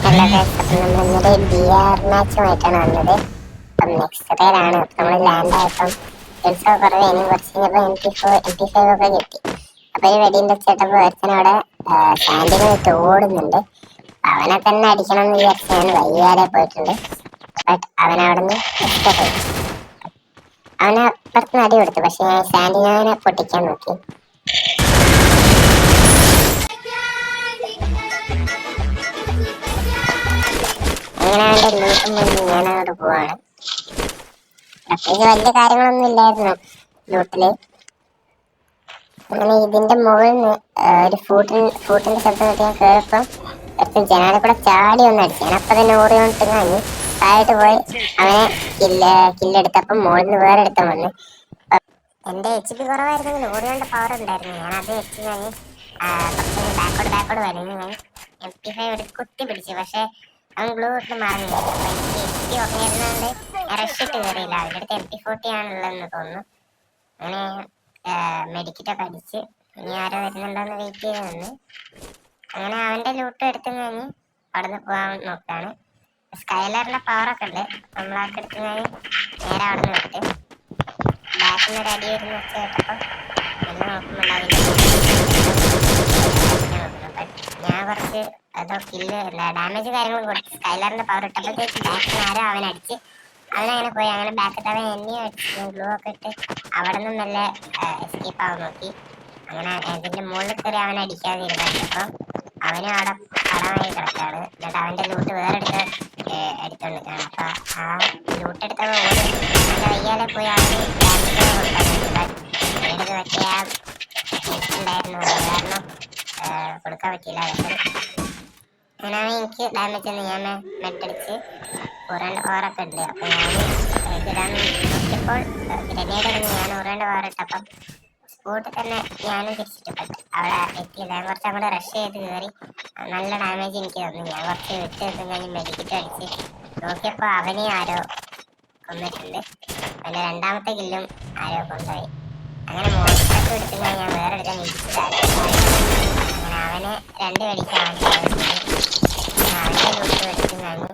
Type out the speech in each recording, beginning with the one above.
Hello guys, അപ്പം നമ്മൾ ഇന്നലെ ബിആർ മാച്ചുമായിട്ടാണ് വന്നത്. അപ്പം നെക്സ്റ്റ് റേയിലാണ്. അപ്പം നമ്മൾ ലാൻഡ് ആയപ്പം ഗൾസോ കുറവ് കഴിഞ്ഞ് കുറച്ച് കഴിഞ്ഞപ്പോൾ MP5 ഒക്കെ കിട്ടി. അപ്പോൾ ഈ വെടിൻ്റെ ചേട്ടപ്പോൾ ഒരുത്തനവിടെ സാൻഡിനായിട്ട് ഓടുന്നുണ്ട്. അവനെ തന്നെ അടിക്കണം എന്ന് വിചാരിച്ച് ഞാൻ വയ്യാതെ പോയിട്ടുണ്ട്. ബട്ട് അവനവിടെ നിന്ന് എസ്കേപ്പ് ആയി. അവനെ അപ്പുറത്തുനിന്ന് അടി കൊടുത്തു. പക്ഷെ ഞാൻ സാൻഡിനെ പൊട്ടിക്കാൻ നോക്കി. അങ്ങനെ അവൻ്റെ ലൂട്ടും വന്ന് ഞാനവിടെ പോവാണ്. പ്രത്യേകിച്ച് വലിയ കാര്യങ്ങളൊന്നും ഇല്ലായിരുന്നു ലൂട്ടില്. അങ്ങനെ ഇതിന്റെ മുകളിൽ നിന്ന് ഒരു ഫൂട്ടിന്റെ ശബ്ദം കേട്ട് ഞാൻ കയറിയപ്പം കുറച്ച് ജനാലെ കൂടെ ചാടി ഒന്ന് അടിച്ചു. ഞാൻ അപ്പം തന്നെ ഓറി വന്നിട്ട് കഴിഞ്ഞ് താഴോട്ട് പോയി അവനെ കില്ലെടുത്തപ്പം മുകളിൽ നിന്ന് വേറെ എടുത്താൽ വന്ന്. എൻ്റെ HP കുറവായിരുന്നെങ്കിൽ ഓടിയോണ്ട് പവർ ഉണ്ടായിരുന്നു. ഞാൻ അത് വെച്ച് കഴിഞ്ഞ് കുറച്ച് ബാക്കോട് വരുന്നു. ഞാൻ MP5 എടുത്ത് കുത്തി പിടിച്ചു. പക്ഷെ അവൻ ഗ്ലൂ ഇട്ട് മറിഞ്ഞു. അപ്പൊ എനിക്ക് HP ഉറങ്ങിയിരുന്നോണ്ട് ഞാൻ റഷ് ഇട്ട് കയറിയില്ല. അവൻ്റെ അടുത്ത് MP40 ആണുള്ളതെന്ന് തോന്നുന്നു. അങ്ങനെ മെഡിക്കറ്റൊക്കെ അടിച്ച് ഇനി ആരോ വരുന്നുണ്ടോന്ന് വെയിറ്റ് ചെയ്ത് നിന്ന് അങ്ങനെ അവൻ്റെ ലൂട്ട് എടുത്തു കഴിഞ്ഞ് അവിടെ നിന്ന് പോകാൻ നോക്കുകയാണ്. സ്കൈലറിൻ്റെ പവറൊക്കെ ഉണ്ട്. നമ്മളൊക്കെ എടുത്തു കഴിഞ്ഞ് നേരെ അവിടെ നിന്ന് വിട്ട് ബാക്കിൽ നിന്ന് ഒരു അടി വരുന്ന വെച്ച് കേട്ടപ്പോൾ എന്നെ നോക്കുമ്പോൾ ഞാൻ കുറച്ച് അതോ കില്ല് ഡാമേജ് കാര്യങ്ങളും കൊടുത്ത് സ്കൈലറിൻ്റെ പവർ ഇട്ടപ്പോഴത്തേക്ക് ബാക്കിൽ ആരോ അവനടിച്ച് അവനങ്ങനെ പോയി. അങ്ങനെ ബാക്കിട്ട് അവൻ എന്നെയും അടിച്ച് ഗ്ലൂ ഒക്കെ ഇട്ട് അവിടെ നിന്ന് നല്ല എസ്കേപ്പ് ആവാൻ നോക്കി. അങ്ങനെ അതിൻ്റെ മുകളിൽ കയറി അവനെ അടിക്കാതെ ഇരുന്നപ്പോൾ അവനും അവിടെ പടമായി കിടക്കാണ്. എന്നിട്ട് അവൻ്റെ ലൂട്ട് വേറെ എടുത്തോണ്ട് നിൽക്കുകയാണ്. അപ്പോൾ ആ ലൂട്ട് എടുത്തപ്പോൾ ഓടി നല്ല വയ്യാതെ പോയി അവന് ഡാമേജ് കൊടുക്കാൻ പറ്റി. മറ്റേ ആ ഉണ്ടായിരുന്നു കാരണം കൊടുക്കാൻ പറ്റിയില്ല. അങ്ങനെ എനിക്ക് ഡാമേജ് ഒന്ന് ഞാൻ മെട്ടടിച്ച് ഉറേണ്ട പവറൊക്കെ ഉണ്ട്. അപ്പോൾ ഞാൻ ഇതിടാൻ നോക്കിയപ്പോൾ ഗ്രനേഡ് ഞാൻ ഉറേണ്ട പവർ ഇട്ടപ്പം സ്പോട്ടിൽ തന്നെ ഞാനും തിരിച്ചിട്ടിട്ടുണ്ട്. അവിടെ എത്തിയത് ഞാൻ കുറച്ച് അങ്ങോട്ട് റഷ് ചെയ്ത് കയറി നല്ല ഡാമേജ് എനിക്ക് തന്നു. ഞാൻ കുറച്ച് വിട്ട് എത്തും കഴിഞ്ഞ് മെഡിക്കറ്റ് അടിച്ച് നോക്കിയപ്പോൾ അവനെ ആരോ കൊന്നിട്ടുണ്ട്. അതിൻ്റെ രണ്ടാമത്തെ കില്ലും ആരോ കൊണ്ടുപോയി. അങ്ങനെ മോസ്റ്റൊക്കെ എടുത്തു കഴിഞ്ഞാൽ ഞാൻ വേറെ എടുക്കാൻ ഇടിച്ചിട്ടാണ്. അങ്ങനെ അവനെ രണ്ട് കടിക്ക് അവൻ്റെ ലൂട്ട് എടുത്തു കഴിഞ്ഞ്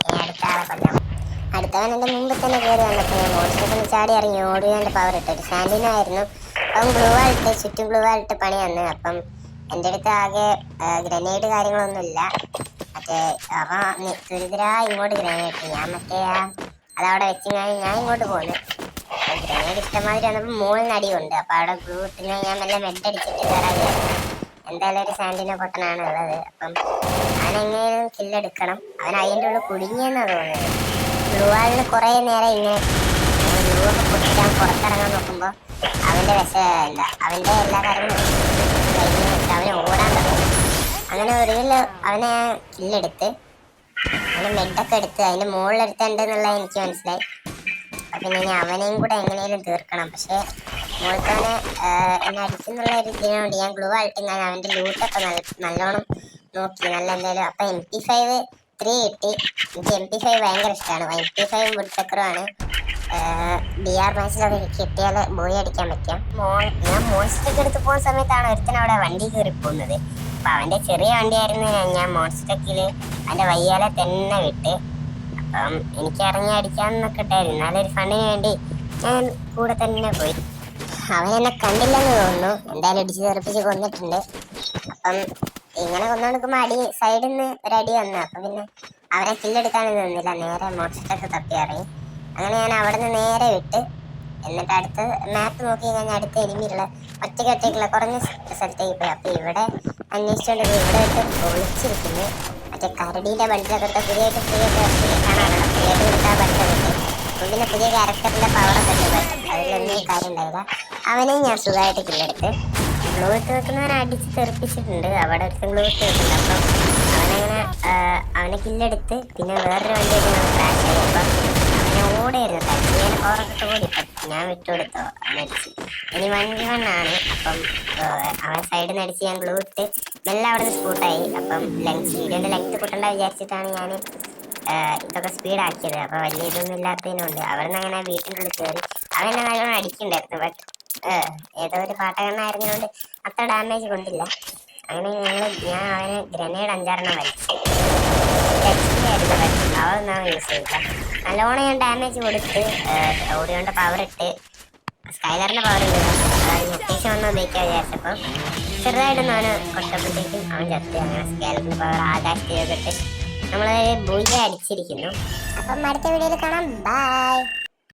ഞാൻ അടുത്ത ആളെ കൊല്ലാം. അടുത്തവൻ എൻ്റെ മുമ്പിൽ തന്നെ കയറി വന്നപ്പോൾ ഞാൻ മോസ്റ്റൊക്കെ ചാടി ഇറങ്ങി ഓടുകയാൻ്റെ പവർ ഇട്ടു. ഒരു സാൻഡിനായിരുന്നു. അപ്പം ഗ്ലൂ ആയിട്ട് ചുറ്റും ഗ്ലൂ ആയിട്ട് പണി വന്നു. അപ്പം എൻ്റെ അടുത്ത് ആകെ ഗ്രനേഡ് കാര്യങ്ങളൊന്നുമില്ല. മറ്റേ അവൻ തുരിതരാ ഇങ്ങോട്ട് ഗ്രനേഡ് ഇട്ടു. ഞാൻ മറ്റേ അതവിടെ വെച്ച് ഞാൻ ഇങ്ങോട്ട് പോന്നു. ഗ്രനേഡ് ഇഷ്ടമാതിരി വന്നപ്പോൾ മുകളിൽ നിന്ന് അടിയുണ്ട്. അപ്പോൾ അവിടെ ഗ്ലൂ ഇട്ട് ഞാൻ നല്ല മെഡടിച്ചിട്ട് കയറാൻ വിചാരിച്ചു. എന്തായാലും ഒരു സാൻഡിനെ പൊട്ടനാണ് ഉള്ളത്. അപ്പം അവനെങ്ങനെയും കില്ലെടുക്കണം. അവൻ അതിൻ്റെ ഉള്ളിൽ കുടുങ്ങിയെന്നാണ് തോന്നുന്നത്. ഗ്ലൂ ആളിന് കുറേ നേരം ഇങ്ങനെ ഗ്ലൂ ഒക്കെ പൊട്ടിക്കാൻ പുറത്തിറങ്ങാൻ നോക്കുമ്പോൾ അവൻ്റെ അവൻ്റെ എല്ലാ കാര്യങ്ങളും കഴിഞ്ഞ് അവന് ഓടാൻ തുടങ്ങി. അങ്ങനെ ഒടുവിൽ അവനെ കില്ലെടുത്ത് അവന് മെഡൊക്കെ എടുത്ത് അതിൻ്റെ മുകളിലെടുത്തുണ്ടെന്നുള്ളത് എനിക്ക് മനസ്സിലായി. അപ്പം പിന്നെ ഇനി അവനെയും കൂടെ എങ്ങനെയും തീർക്കണം. പക്ഷേ മുകളിലവനെ എന്നെ അടിക്കുന്നുള്ള ഒരു ഇതിനു വേണ്ടി ഞാൻ ഗ്ലൂ ആയിട്ട് ഞാൻ അവൻ്റെ ലൂട്ടൊക്കെ നല്ലോണം നോക്കി നല്ല എന്തായാലും. അപ്പം MP5 3 കിട്ടി. എനിക്ക് MP5 ഭയങ്കര ഇഷ്ടമാണ്. MP5 വുഡ്പെക്കറുമാണ്. BR മാച്ചിലൊക്കെ കിട്ടിയാൽ ബോയി അടിക്കാൻ പറ്റും. ഞാൻ മോൺസ്റ്റൊക്കെ എടുത്ത് പോകുന്ന സമയത്താണ് ഒരുത്തനവിടെ വണ്ടി കയറി പോകുന്നത്. അപ്പം അവൻ്റെ ചെറിയ വണ്ടിയായിരുന്നു. ഞാൻ മോൺസ്റ്റക്കിൽ അവൻ്റെ വയ്യാലെ തന്നെ വിട്ട്. അപ്പം എനിക്ക് ഇറങ്ങി അടിക്കാമെന്നൊക്കെ ഇട്ടായിരുന്നു. എന്നാലൊരു ഫണ്ടിന് വേണ്ടി ഞാൻ കൂടെ തന്നെ പോയി. അവൻ എന്നെ കണ്ടില്ലെന്ന് തോന്നുന്നു. എന്തായാലും ഇടിച്ച് തെറിപ്പിച്ച് കൊന്നിട്ടുണ്ട്. അപ്പം ഇങ്ങനെ കൊന്നുകൊടുക്കുമ്പോൾ അടി സൈഡിൽ നിന്ന് ഒരടി വന്നു. അപ്പം പിന്നെ അവരെ കില്ലെടുക്കാനൊന്നും നിന്നില്ല. നേരെ മോൺസ്റ്റൊക്കെ തപ്പി ഇറങ്ങി. അങ്ങനെ ഞാൻ അവിടെ നിന്ന് നേരെ വിട്ട് എന്നിട്ട് അടുത്ത് മാപ്പ് നോക്കി കഴിഞ്ഞാൽ അടുത്ത എനിമിയുള്ള ഒറ്റയ്ക്കുള്ള കുറഞ്ഞ സ്ഥലത്തേക്ക് പോയി. അപ്പോൾ ഇവിടെ അന്വേഷിച്ചുകൊണ്ട് ഇവിടെ ഇട്ട് ഒളിച്ചിരിക്കുന്നു. മറ്റേ കരടിയുടെ ബണ്ടിലൊക്കെ പുതിയതായിട്ട് കാണാനുള്ള പുതിയതായിട്ട് കൊടുത്താൽ ബണ്ടിലൊക്കെ പിന്നെ പുതിയ ക്യാരക്ടറിൻ്റെ പവറൊക്കെ ഉണ്ട്. അതിലൊന്നും കാര്യം ഉണ്ടായില്ല. അവനെയും ഞാൻ സുഖമായിട്ട് കില്ലെടുത്ത് ഗ്ലൂ ഇട്ട് വെക്കുന്നവനെ അടിച്ച് തെറിപ്പിച്ചിട്ടുണ്ട്. അവിടെ ഒരു ഗ്ലൂ ഇട്ട് വെക്കുന്നുണ്ട്. അപ്പം അവനങ്ങനെ അവനെ കില്ലെടുത്ത് പിന്നെ വേറൊരു വണ്ടിയായിട്ട് ഞാൻ ക്രാഷ് ചെയ്തപ്പോൾ അവനെ ഓടിയായിരുന്നു. തട്ടിയാണ് പവറൊക്കെ ഓടി. ഞാൻ വിട്ടുകൊടുത്തോ അവനടിച്ച്. ഇനി 1v1 അപ്പം അവൻ സൈഡിൽ നിന്ന് അടിച്ച് ഞാൻ ഗ്ലൂ ഇട്ട് മെല്ലെ അവിടെ നിന്ന് സ്കൂട്ടായി. അപ്പം വീഡിയോൻ്റെ ലെങ്ത് കൂട്ടണ്ട വിചാരിച്ചിട്ടാണ് ഞാൻ ഇതൊക്കെ സ്പീഡാക്കിയത്. അപ്പോൾ വലിയ ഇതൊന്നും ഇല്ലാത്തതിനുണ്ട്. അവിടെ നിന്ന് അങ്ങനെ വീട്ടിൻ്റെ ഉള്ളിൽ കയറി അവൻ എന്നെ നല്ലോണം അടിക്കണ്ടായിരുന്നു. ബട്ട് ഏതോ ഒരു പാട്ടകണ്ണായിരുന്നതുകൊണ്ട് അത്ര ഡാമേജ് കൊണ്ടില്ല. അങ്ങനെ ഞാൻ അവന് ഗ്രനേഡ് 5-6 വലിച്ചു. പവർ ഒന്നും യൂസ് ചെയ്തില്ല. നല്ലോണം ഞാൻ ഡാമേജ് കൊടുത്ത് ഓടിയോണ്ട് പവർ ഇട്ട് സ്കൈലറിന്റെ പവർ ഉണ്ട്. അതായത് അത്യാവശ്യം ഒന്ന് ഉപയോഗിക്കാൻ വിചാരിച്ചപ്പോൾ ചെറുതായിട്ടൊന്നും അവന് കൊട്ടപ്പോഴത്തേക്കും അവൻ ചത്ത്. അങ്ങനെ സ്കൈലറിന്റെ പവർ ആകാശ് ചെയ്തിട്ട് നമ്മള് ബൂയ അടിച്ചിരിക്കുന്നു. അപ്പം അടുത്ത വീഡിയോയിൽ കാണാം. ബൈ.